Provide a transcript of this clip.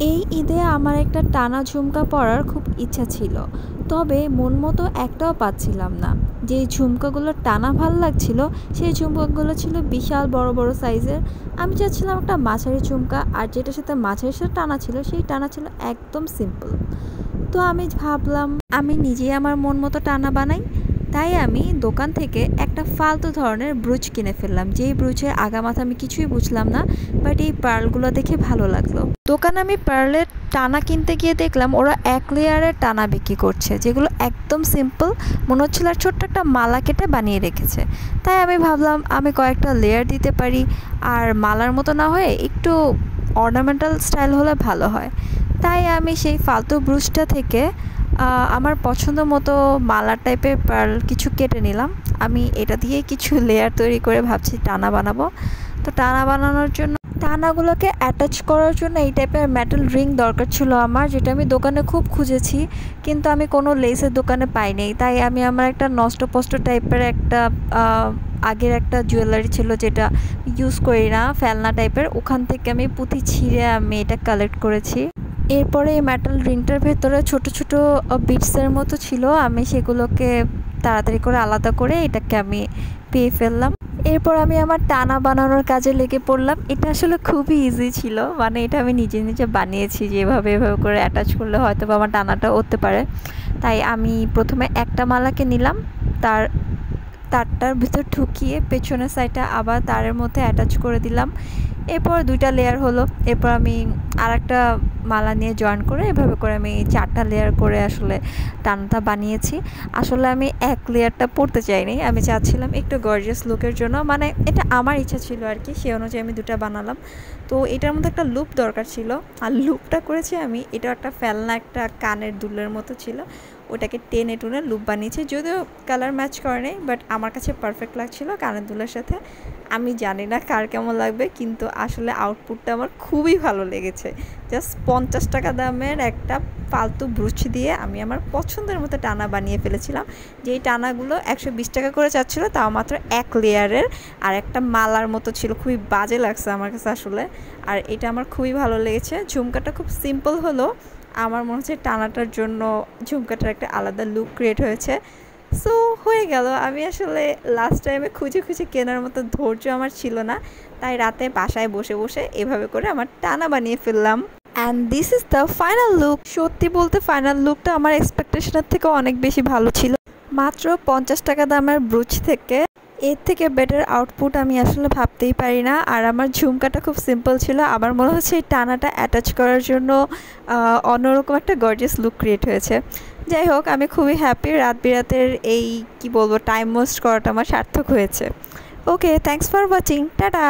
এই ঈদে আমার একটা টানা ঝুমকা পরার খুব ইচ্ছা ছিল, তবে মন মতো একটাও পাচ্ছিলাম না। যে ঝুমকাগুলো টানা ভাল লাগছিল সেই ঝুমকাগুলো ছিল বিশাল বড় বড় সাইজের। আমি চাচ্ছিলাম একটা মাঝারি ঝুমকা, আর যেটার সাথে মাঝারি সাথে টানা ছিল সেই টানা ছিল একদম সিম্পল। তো আমি ভাবলাম আমি নিজেই আমার মন মতো টানা বানাই। তাই আমি দোকান থেকে একটা ফালতু ধরনের ব্রুচ কিনে ফেললাম, যেই ব্রুচের আগামাথা আমি কিছুই বুঝলাম না, বাট এই পার্লগুলো দেখে ভালো লাগলো। দোকানে আমি পার্লের টানা কিনতে গিয়ে দেখলাম ওরা 1 লেয়ারের টানা বিক্রি করছে, যেগুলো একদম সিম্পল, মনে হচ্ছিল আর ছোট্ট একটা মালা কেটে বানিয়ে রেখেছে। তাই আমি ভাবলাম আমি কয়েকটা লেয়ার দিতে পারি, আর মালার মতো না হয়ে একটু অর্নামেন্টাল স্টাইল হলে ভালো হয়। তাই আমি সেই ফালতু ব্রুচটা থেকে আমার পছন্দ মতো মালা টাইপের পার্ল কিছু কেটে নিলাম। আমি এটা দিয়ে কিছু লেয়ার তৈরি করে ভাবছি টানা বানাবো। তো টানা বানানোর জন্য টানাগুলোকে অ্যাটাচ করার জন্য এই টাইপের মেটাল রিং দরকার ছিল আমার, যেটা আমি দোকানে খুব খুঁজেছি, কিন্তু আমি কোনো লেসের দোকানে পাইনি। তাই আমি আমার একটা নষ্টপষ্ট টাইপের একটা আগের একটা জুয়েলারি ছিল যেটা ইউজ করি না, ফেলনা টাইপের, ওখান থেকে আমি পুঁথি ছিঁড়ে আমি এটা কালেক্ট করেছি। এরপরে এই মেটাল রিংটার ভেতরে ছোট ছোট বিটসের মতো ছিল, আমি সেগুলোকে তাড়াতাড়ি করে আলাদা করে এটাকে আমি পেয়ে ফেললাম। এরপর আমি আমার টানা বানানোর কাজে লেগে পড়লাম। এটা আসলে খুবই ইজি ছিল, মানে এটা আমি নিজে নিজে বানিয়েছি, যেভাবে এভাবে করে অ্যাটাচ করলে হয়তো বা আমার টানাটা উঠতে পারে। তাই আমি প্রথমে একটা মালাকে নিলাম, তারটার ভিতর ঢুকিয়ে পেছনের সাইডটা আবার তারের মধ্যে অ্যাটাচ করে দিলাম। এরপর 2টা লেয়ার হলো। এরপর আমি আরেকটা মালা নিয়ে জয়েন করে এভাবে করে আমি 4টা লেয়ার করে আসলে টানাটা বানিয়েছি। আসলে আমি 1 লেয়ারটা পরতে চাইনি, আমি চাচ্ছিলাম একটু গর্জিয়াস লুকের জন্য, মানে এটা আমার ইচ্ছা ছিল আর কি, সেই অনুযায়ী আমি 2টা বানালাম। তো এটার মধ্যে একটা লুপ দরকার ছিল, আর লুপটা করেছি আমি, এটা একটা ফেলনা একটা কানের দুলের মতো ছিল, ওটাকে টেনে টুনে লুপ বানিয়েছি। যদিও কালার ম্যাচ করে নেই, বাট আমার কাছে পারফেক্ট লাগছিল কানের দুলের সাথে। আমি জানি না কার কেমন লাগবে, কিন্তু আসলে আউটপুটটা আমার খুবই ভালো লেগেছে। জাস্ট 50 টাকা দামের একটা ফালতু ব্রুচ দিয়ে আমি আমার পছন্দের মতো টানা বানিয়ে ফেলেছিলাম। যেই টানাগুলো 120 টাকা করে চাচ্ছিলো, তাও মাত্র 1 লেয়ারের, আর একটা মালার মতো ছিল, খুবই বাজে লাগছে আমার কাছে আসলে। আর এটা আমার খুবই ভালো লেগেছে। ঝুমকাটা খুব সিম্পল হলো, আমার মনে হচ্ছে টানাটার জন্য ঝুমকাটার একটা আলাদা লুক ক্রিয়েট হয়েছে। সো হয়ে গেল। আমি আসলে লাস্ট টাইমে খুঁজে খুঁজে কেনার মতো ধৈর্য আমার ছিল না, তাই রাতে বাসায় বসে বসে এভাবে করে আমার টানা বানিয়ে ফেললাম। And this is the final look. সত্যি বলতে ফাইনাল লুকটা আমার এক্সপেকটেশনের থেকে অনেক বেশি ভালো ছিল। মাত্র 50 টাকা দামের ব্রুচ থেকে এর থেকে বেটার আউটপুট আমি আসলে ভাবতেই পারি না। আর আমার ঝুমকাটা খুব সিম্পল ছিল, আমার মনে হচ্ছে এই টানাটা অ্যাটাচ করার জন্য অন্যরকম একটা গর্জিয়াস লুক ক্রিয়েট হয়েছে। যাই হোক, আমি খুবই হ্যাপি। রাত বিরাতের এই কি বলবো টাইম ওয়েস্ট করাটা আমার সার্থক হয়েছে। ওকে, থ্যাংকস ফর ওয়াচিং, টাটা।